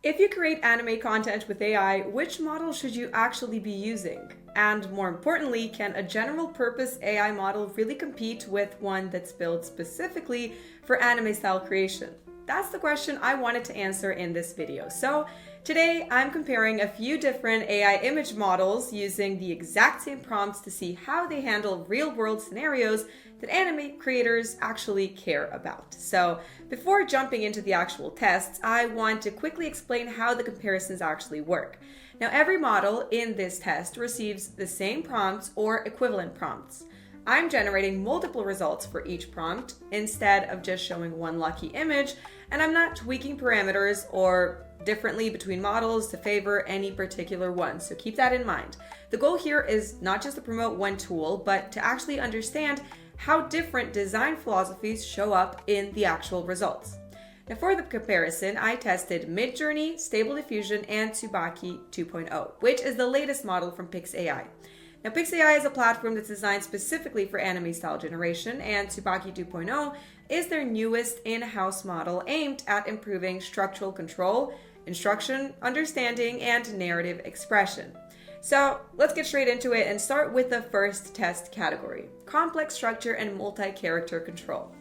If you create anime content with AI, which model should you actually be using? And more importantly, can a general purpose AI model really compete with one that's built specifically for anime style creation? That's the question I wanted to answer in this video. So today I'm comparing a few different AI image models using the exact same prompts to see how they handle real world scenarios that anime creators actually care about. So before jumping into the actual tests, I want to quickly explain how the comparisons actually work. Now, every model in this test receives the same prompts or equivalent prompts. I'm generating multiple results for each prompt instead of just showing one lucky image, and I'm not tweaking parameters or differently between models to favor any particular one, so keep that in mind. The goal here is not just to promote one tool, but to actually understand how different design philosophies show up in the actual results. Now, for the comparison, I tested Midjourney, Stable Diffusion, and Tsubaki.2, which is the latest model from PixAI. Now, PixAI is a platform that's designed specifically for anime style generation, and Tsubaki.2 is their newest in-house model aimed at improving structural control, instruction, understanding, and narrative expression. So let's get straight into it and start with the first test category, complex structure and multi-character control.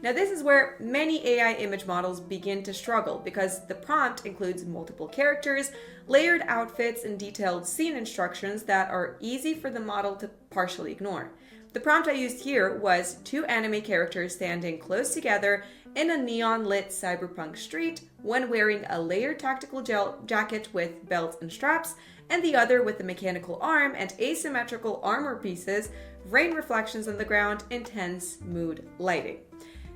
Now, this is where many AI image models begin to struggle because the prompt includes multiple characters, layered outfits, and detailed scene instructions that are easy for the model to partially ignore. The prompt I used here was two anime characters standing close together in a neon-lit cyberpunk street, one wearing a layered tactical jacket with belts and straps, and the other with a mechanical arm and asymmetrical armor pieces, rain reflections on the ground, intense mood lighting.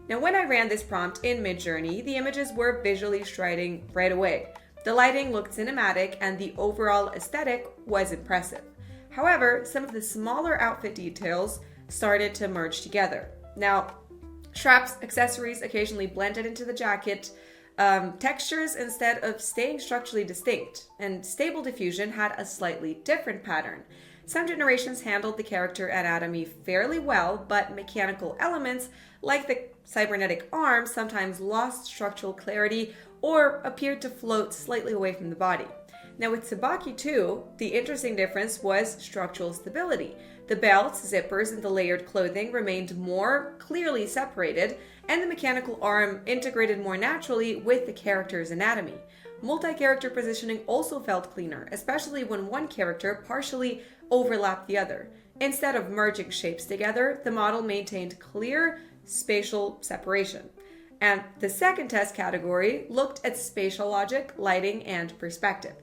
Now, when I ran this prompt in Midjourney, the images were visually striking right away. The lighting looked cinematic and the overall aesthetic was impressive. However, some of the smaller outfit details started to merge together. Now, straps, accessories occasionally blended into the jacket, textures instead of staying structurally distinct, and Stable Diffusion had a slightly different pattern. Some generations handled the character anatomy fairly well, but mechanical elements like the cybernetic arm sometimes lost structural clarity or appeared to float slightly away from the body. Now, with Tsubaki.2, the interesting difference was structural stability. The belts, zippers, and the layered clothing remained more clearly separated, and the mechanical arm integrated more naturally with the character's anatomy. Multi-character positioning also felt cleaner, especially when one character partially overlapped the other. Instead of merging shapes together, the model maintained clear spatial separation. And the second test category looked at spatial logic, lighting, and perspective.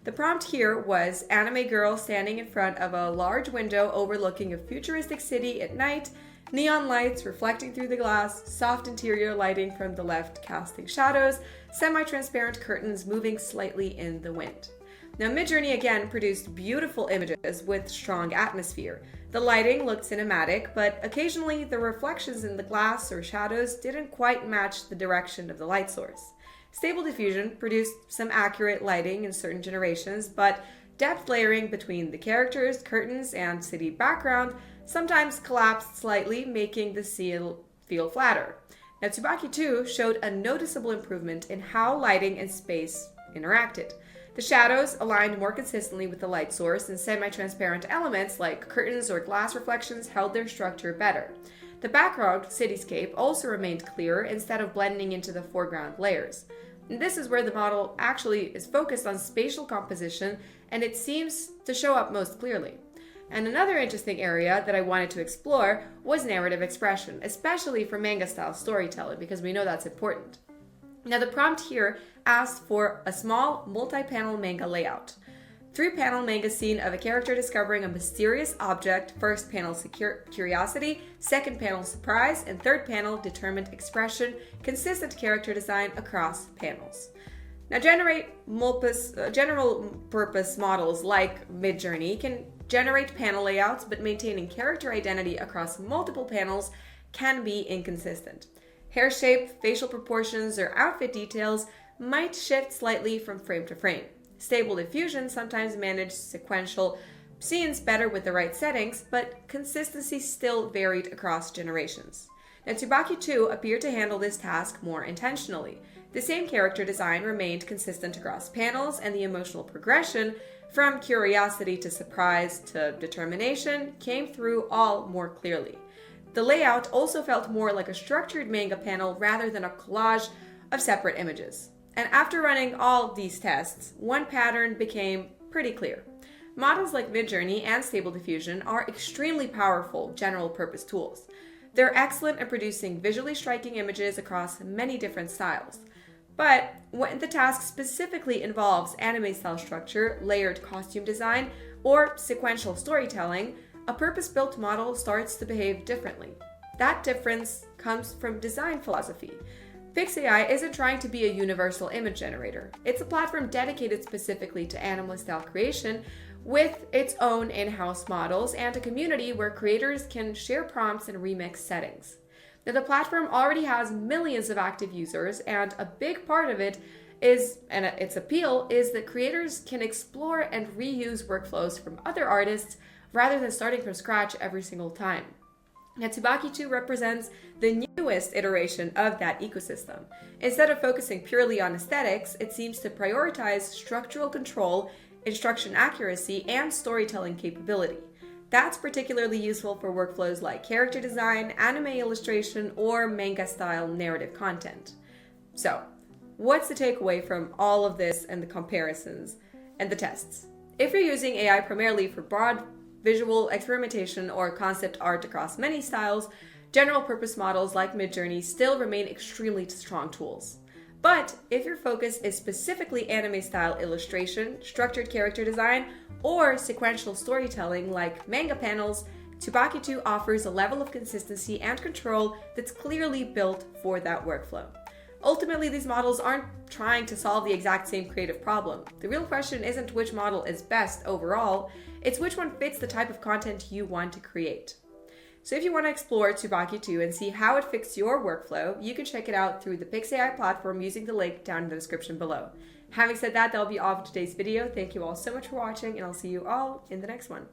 The prompt here was anime girl standing in front of a large window overlooking a futuristic city at night, neon lights reflecting through the glass, soft interior lighting from the left casting shadows, semi-transparent curtains moving slightly in the wind. Now, Midjourney again produced beautiful images with strong atmosphere. The lighting looked cinematic, but occasionally the reflections in the glass or shadows didn't quite match the direction of the light source. Stable Diffusion produced some accurate lighting in certain generations, but depth layering between the characters, curtains, and city background sometimes collapsed slightly, making the scene feel flatter. Now, Tsubaki.2 showed a noticeable improvement in how lighting and space interacted. The shadows aligned more consistently with the light source, and semi-transparent elements like curtains or glass reflections held their structure better. The background cityscape also remained clearer instead of blending into the foreground layers. And this is where the model actually is focused on spatial composition, and it seems to show up most clearly. And another interesting area that I wanted to explore was narrative expression, especially for manga-style storytelling, because we know that's important. Now, the prompt here asked for a small multi-panel manga layout. 3-panel manga scene of a character discovering a mysterious object, first panel curiosity, second panel surprise, and third panel determined expression, consistent character design across panels. Now, general purpose models like Midjourney can generate panel layouts, but maintaining character identity across multiple panels can be inconsistent. Hair shape, facial proportions, or outfit details might shift slightly from frame to frame. Stable Diffusion sometimes managed sequential scenes better with the right settings, but consistency still varied across generations. Now, Tsubaki.2 appeared to handle this task more intentionally. The same character design remained consistent across panels, and the emotional progression, from curiosity to surprise to determination, came through all more clearly. The layout also felt more like a structured manga panel rather than a collage of separate images. And after running all these tests, one pattern became pretty clear. Models like Midjourney and Stable Diffusion are extremely powerful general-purpose tools. They're excellent at producing visually striking images across many different styles. But when the task specifically involves anime-style structure, layered costume design, or sequential storytelling, a purpose-built model starts to behave differently. That difference comes from design philosophy. PixAI isn't trying to be a universal image generator. It's a platform dedicated specifically to anime-style creation, with its own in-house models and a community where creators can share prompts and remix settings. Now, the platform already has millions of active users, and a big part of it is, and its appeal, is that creators can explore and reuse workflows from other artists rather than starting from scratch every single time. Now, Tsubaki.2 represents the newest iteration of that ecosystem. Instead of focusing purely on aesthetics, it seems to prioritize structural control, instruction accuracy, and storytelling capability. That's particularly useful for workflows like character design, anime illustration, or manga-style narrative content. So, what's the takeaway from all of this and the comparisons and the tests? If you're using AI primarily for broad visual experimentation or concept art across many styles, general-purpose models like Midjourney still remain extremely strong tools. But if your focus is specifically anime-style illustration, structured character design, or sequential storytelling like manga panels, Tsubaki.2 offers a level of consistency and control that's clearly built for that workflow. Ultimately, these models aren't trying to solve the exact same creative problem. The real question isn't which model is best overall, it's which one fits the type of content you want to create. So if you want to explore Tsubaki.2 and see how it fits your workflow, you can check it out through the PixAI platform using the link down in the description below. Having said that, that'll be all for today's video. Thank you all so much for watching, and I'll see you all in the next one.